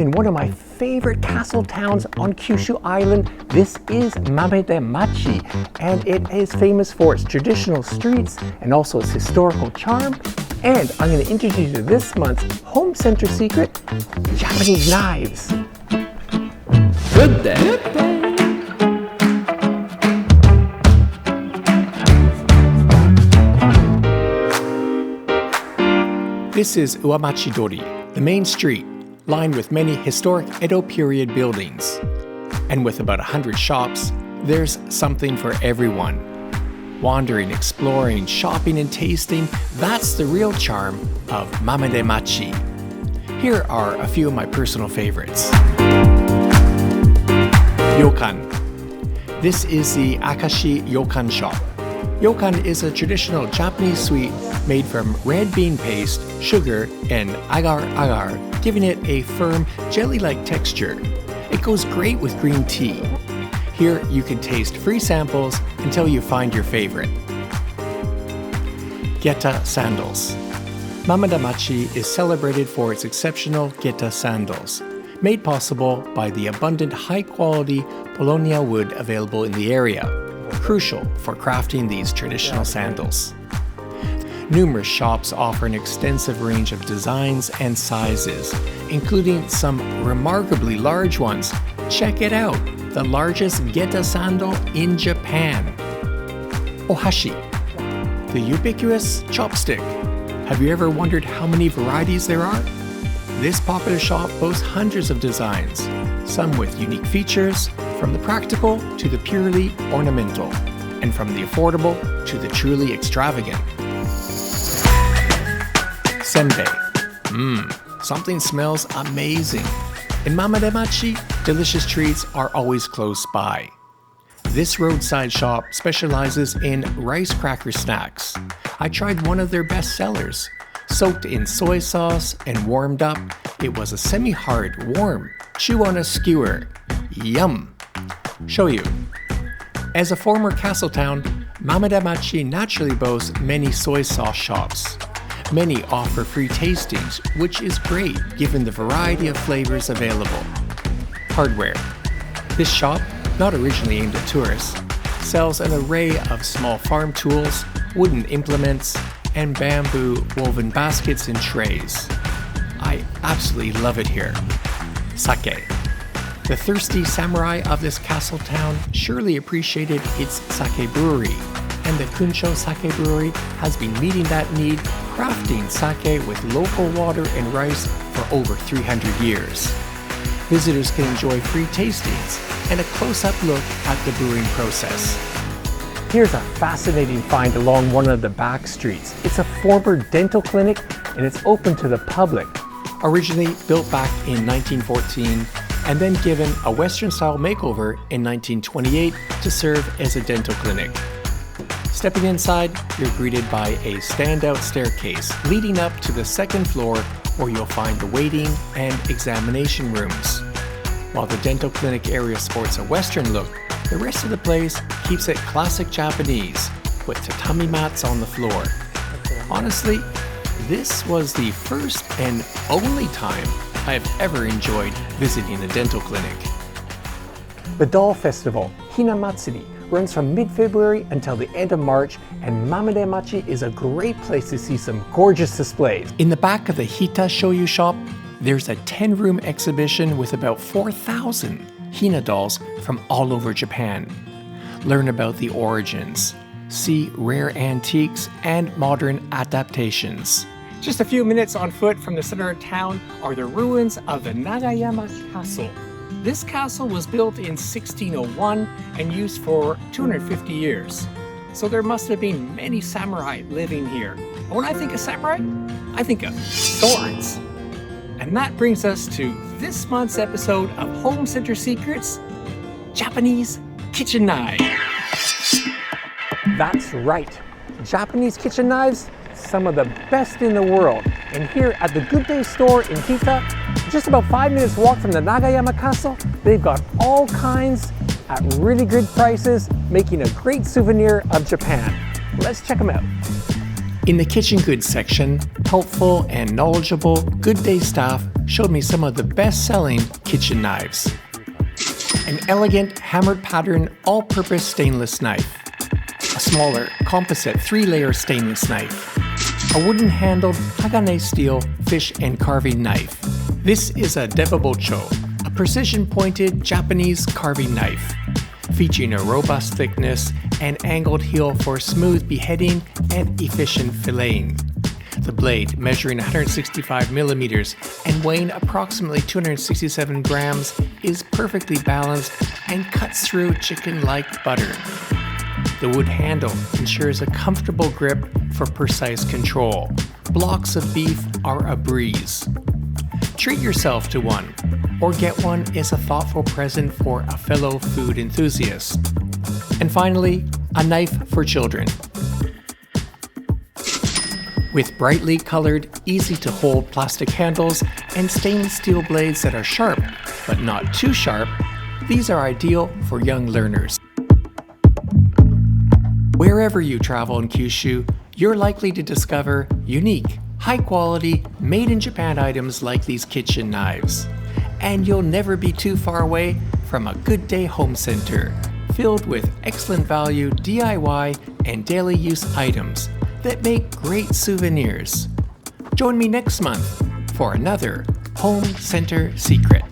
in one of my favorite castle towns on Kyushu Island. This is Mameda-machi, and it is famous for its traditional streets and also its historical charm. And I'm going to introduce you to this month's home center secret, Japanese knives. Good day. Good day. This is Uwamachi-dori, the main street, lined with many historic Edo-period buildings. And with about 100 shops, there's something for everyone. Wandering, exploring, shopping, and tasting, that's the real charm of Mameda-machi. Here are a few of my personal favorites. Yokan. This is the Akashi Yokan shop. Yokan is a traditional Japanese sweet made from red bean paste, sugar, and agar-agar, giving it a firm, jelly-like texture. It goes great with green tea. Here you can taste free samples until you find your favorite. Geta Sandals. Mameda-machi is celebrated for its exceptional Geta Sandals, made possible by the abundant high-quality Polonia wood available in the area, crucial for crafting these traditional sandals. Numerous shops offer an extensive range of designs and sizes, including some remarkably large ones. Check it out, the largest Geta sandal in Japan. Ohashi, the ubiquitous chopstick. Have you ever wondered how many varieties there are? This popular shop boasts hundreds of designs, some with unique features, from the practical to the purely ornamental, and from the affordable to the truly extravagant. Sembe. Something smells amazing. In Mameda-machi, delicious treats are always close by. This roadside shop specializes in rice cracker snacks. I tried one of their best sellers. Soaked in soy sauce and warmed up, it was a semi-hard, warm chew on a skewer. Yum! Shoyu. As a former castle town, Mameda-machi naturally boasts many soy sauce shops. Many offer free tastings, which is great given the variety of flavors available. Hardware. This shop, not originally aimed at tourists, sells an array of small farm tools, wooden implements, and bamboo woven baskets and trays. I absolutely love it here. Sake. The thirsty samurai of this castle town surely appreciated its sake brewery, and the Kunsho Sake Brewery has been meeting that need, crafting sake with local water and rice for over 300 years. Visitors can enjoy free tastings and a close-up look at the brewing process. Here's a fascinating find along one of the back streets. It's a former dental clinic and it's open to the public. Originally built back in 1914 and then given a Western-style makeover in 1928 to serve as a dental clinic. Stepping inside, you're greeted by a standout staircase leading up to the second floor where you'll find the waiting and examination rooms. While the dental clinic area sports a Western look, the rest of the place keeps it classic Japanese with tatami mats on the floor. Honestly, this was the first and only time I've ever enjoyed visiting a dental clinic. The Doll Festival, Hina Matsuri, runs from mid-February until the end of March, and Mameda-machi is a great place to see some gorgeous displays. In the back of the Hita Shoyu shop, there's a 10-room exhibition with about 4,000 Hina dolls from all over Japan. Learn about the origins, see rare antiques and modern adaptations. Just a few minutes on foot from the center of town are the ruins of the Nagayama Castle. This castle was built in 1601 and used for 250 years. So there must have been many samurai living here. And when I think of samurai, I think of swords. And that brings us to this month's episode of Home Center Secrets, Japanese kitchen knives. That's right, Japanese kitchen knives, some of the best in the world. And here at the GooDay store in Hita, just about 5 minutes walk from the Nagayama Castle, they've got all kinds at really good prices, making a great souvenir of Japan. Let's check them out. In the kitchen goods section, helpful and knowledgeable GooDay staff showed me some of the best-selling kitchen knives. An elegant hammered pattern all-purpose stainless knife. A smaller composite 3-layer stainless knife. A wooden-handled Hagane steel fish and carving knife. This is a Deba-bocho, a precision-pointed Japanese carving knife, featuring a robust thickness and angled heel for smooth beheading and efficient filleting. The blade, measuring 165 millimeters and weighing approximately 267 grams, is perfectly balanced and cuts through chicken-like butter. The wood handle ensures a comfortable grip for precise control. Blocks of beef are a breeze. Treat yourself to one, or get one as a thoughtful present for a fellow food enthusiast. And finally, a knife for children. With brightly colored, easy-to-hold plastic handles and stainless steel blades that are sharp, but not too sharp, these are ideal for young learners. Wherever you travel in Kyushu, you're likely to discover unique, high-quality, made-in-Japan items like these kitchen knives. And you'll never be too far away from a GooDay home center, filled with excellent value DIY and daily use items that make great souvenirs. Join me next month for another Home Center Secret.